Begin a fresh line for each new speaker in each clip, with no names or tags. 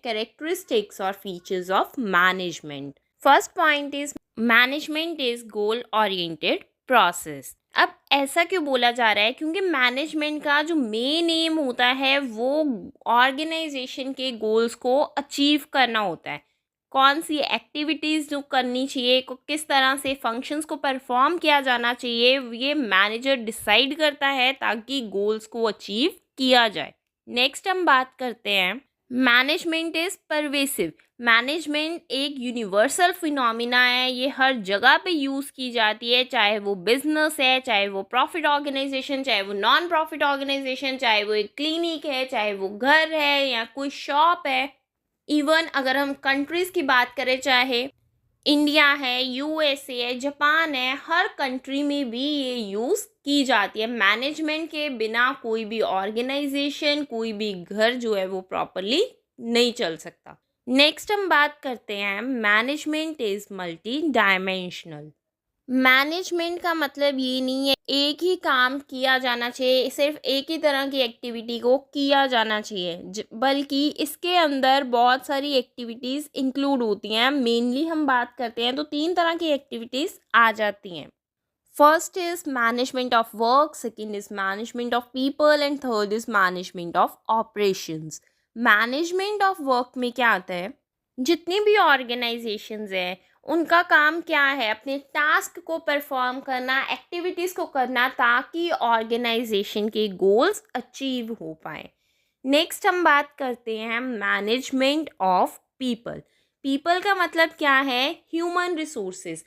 characteristics or features of management. First point is management is goal oriented process. अब ऐसा क्यों बोला जा रहा है? क्योंकि मैनेजमेंट का जो मेन एम होता है वो ऑर्गेनाइजेशन के गोल्स को अचीव करना होता है। कौन सी एक्टिविटीज़ जो करनी चाहिए, को किस तरह से फंक्शंस को परफॉर्म किया जाना चाहिए, ये मैनेजर डिसाइड करता है ताकि गोल्स को अचीव किया जाए। नेक्स्ट हम बात करते हैं मैनेजमेंट इज़ परवेसिव। मैनेजमेंट एक यूनिवर्सल फिनोमिना है, ये हर जगह पे यूज़ की जाती है, चाहे वो बिजनेस है, चाहे वो प्रॉफिट ऑर्गेनाइजेशन, चाहे वो नॉन प्रॉफिट ऑर्गेनाइजेशन, चाहे वो एक क्लिनिक है, चाहे वो घर है या कोई शॉप है। इवन अगर हम कंट्रीज़ की बात करें, चाहे इंडिया है, यूएसए है, जापान है, हर कंट्री में भी ये यूज़ की जाती है। मैनेजमेंट के बिना कोई भी ऑर्गेनाइजेशन, कोई भी घर जो है वो प्रॉपरली नहीं चल सकता। नेक्स्ट हम बात करते हैं management is multi dimensional. Management का मतलब ये नहीं है एक ही काम किया जाना चाहिए, सिर्फ एक ही तरह की एक्टिविटी को किया जाना चाहिए, बल्कि इसके अंदर बहुत सारी एक्टिविटीज़ इंक्लूड होती हैं। मेनली हम बात करते हैं तो 3 तरह की एक्टिविटीज़ आ जाती हैं। First is management of work, second is management of people and third is management of operations. Management of work में क्या आता है? जितनी भी ऑर्गेनाइजेशंस हैं उनका काम क्या है? अपने टास्क को परफॉर्म करना, एक्टिविटीज़ को करना, ताकि ऑर्गेनाइजेशन के गोल्स अचीव हो पाए। नेक्स्ट हम बात करते हैं मैनेजमेंट ऑफ पीपल। पीपल का मतलब क्या है? Human resources.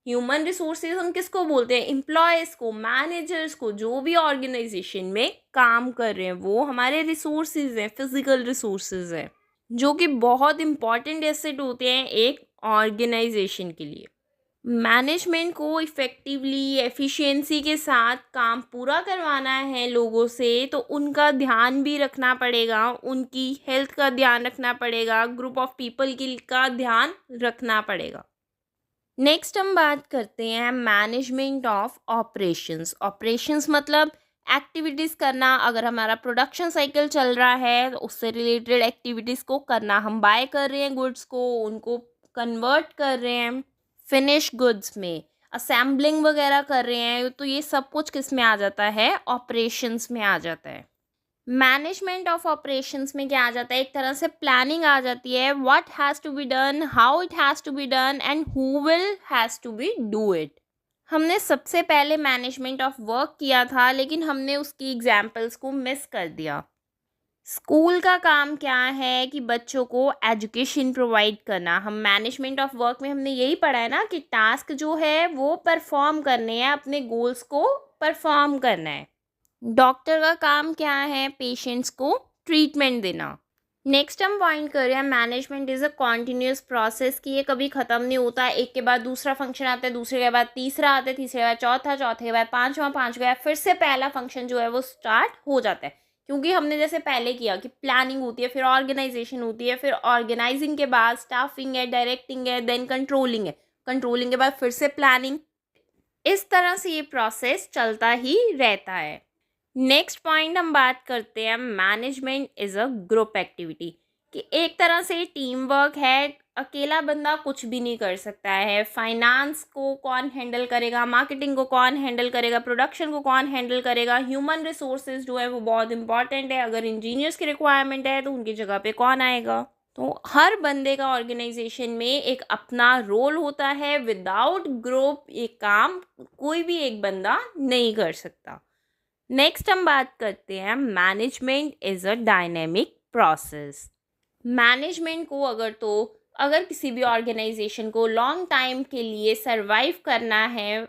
ह्यूमन रिसोर्सेज हम किसको बोलते हैं? एम्प्लॉयज़ को, मैनेजर्स को, जो भी ऑर्गेनाइजेशन में काम कर रहे हैं वो हमारे रिसोर्सेज हैं, फिजिकल रिसोर्सेज हैं, जो कि बहुत इम्पॉर्टेंट एसेट होते हैं एक ऑर्गेनाइजेशन के लिए। मैनेजमेंट को इफ़ेक्टिवली, एफिशिएंसी के साथ काम पूरा करवाना है लोगों से, तो उनका ध्यान भी रखना पड़ेगा, उनकी हेल्थ का ध्यान रखना पड़ेगा, ग्रुप ऑफ पीपल की का ध्यान रखना पड़ेगा। नेक्स्ट हम बात करते हैं मैनेजमेंट ऑफ ऑपरेशंस। ऑपरेशंस मतलब एक्टिविटीज़ करना। अगर हमारा प्रोडक्शन साइकिल चल रहा है तो उससे रिलेटेड एक्टिविटीज़ को करना। हम बाय कर रहे हैं गुड्स को, उनको कन्वर्ट कर रहे हैं फिनिश गुड्स में, असेंबलिंग वगैरह कर रहे हैं, तो ये सब कुछ किस में आ जाता है? ऑपरेशंस में आ जाता है। मैनेजमेंट ऑफ ऑपरेशंस में क्या आ जाता है? एक तरह से प्लानिंग आ जाती है, what has to be done, how it has to be done and who will has to be do it. हमने सबसे पहले मैनेजमेंट ऑफ वर्क किया था, लेकिन हमने उसकी एग्जाम्पल्स को मिस कर दिया। स्कूल का काम क्या है? कि बच्चों को एजुकेशन प्रोवाइड करना। हम मैनेजमेंट ऑफ वर्क में हमने यही पढ़ा है ना कि टास्क जो है वो परफॉर्म करने हैं, अपने गोल्स को परफॉर्म करना है। डॉक्टर का काम क्या है? पेशेंट्स को ट्रीटमेंट देना। नेक्स्ट हम पॉइंट कर रहे हैं management is a continuous process, कि ये कभी ख़त्म नहीं होता। एक के बाद दूसरा फंक्शन आता है, दूसरे के बाद तीसरा आता है, तीसरे के बाद चौथा, चौथे के बाद पांचवा, पांचवे के बाद फिर से पहला फंक्शन जो है वो स्टार्ट हो जाता है। क्योंकि हमने जैसे पहले किया कि प्लानिंग होती है, फिर ऑर्गेनाइजेशन होती है, फिर ऑर्गेनाइजिंग के बाद स्टाफिंग है, डायरेक्टिंग है, देन कंट्रोलिंग है, कंट्रोलिंग के बाद फिर से प्लानिंग। इस तरह से ये प्रोसेस चलता ही रहता है। नेक्स्ट पॉइंट हम बात करते हैं management is a group activity, कि एक तरह से टीम वर्क है, अकेला बंदा कुछ भी नहीं कर सकता है। फाइनेंस को कौन हैंडल करेगा, मार्केटिंग को कौन हैंडल करेगा, प्रोडक्शन को कौन हैंडल करेगा, ह्यूमन रिसोर्सेज जो है वो बहुत इंपॉर्टेंट है। अगर इंजीनियर्स की रिक्वायरमेंट है तो उनकी जगह पे कौन आएगा? तो हर बंदे का ऑर्गेनाइजेशन में एक अपना रोल होता है। विदाउट ग्रुप ये काम कोई भी एक बंदा नहीं कर सकता। नेक्स्ट हम बात करते हैं management is a dynamic process. Management को अगर किसी भी ऑर्गेनाइजेशन को लॉन्ग टाइम के लिए सरवाइव करना है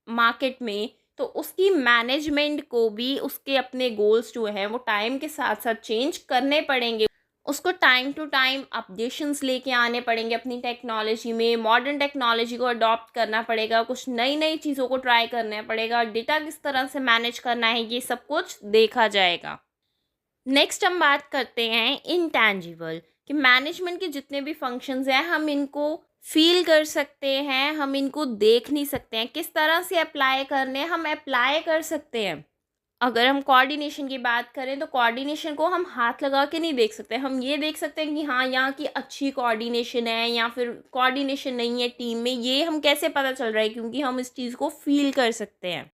मार्केट में, तो उसकी मैनेजमेंट को भी उसके अपने गोल्स जो हैं वो टाइम के साथ साथ चेंज करने पड़ेंगे। उसको टाइम टू टाइम अपडेशंस लेके आने पड़ेंगे अपनी टेक्नोलॉजी में, मॉडर्न टेक्नोलॉजी को अडॉप्ट करना पड़ेगा, कुछ नई नई चीज़ों को ट्राई करना पड़ेगा, डेटा किस तरह से मैनेज करना है ये सब कुछ देखा जाएगा। नेक्स्ट हम बात करते हैं इंटैंजिबल, कि मैनेजमेंट के जितने भी फंक्शंस हैं हम इनको फील कर सकते हैं, हम इनको देख नहीं सकते हैं। किस तरह से अप्लाई करने हम अप्लाई कर सकते हैं, अगर हम कोऑर्डिनेशन की बात करें तो कोऑर्डिनेशन को हम हाथ लगा के नहीं देख सकते। हम ये देख सकते हैं कि हाँ, यहाँ की अच्छी कोऑर्डिनेशन है या फिर कोऑर्डिनेशन नहीं है टीम में, ये हम कैसे पता चल रहा है? क्योंकि हम इस चीज़ को फ़ील कर सकते हैं।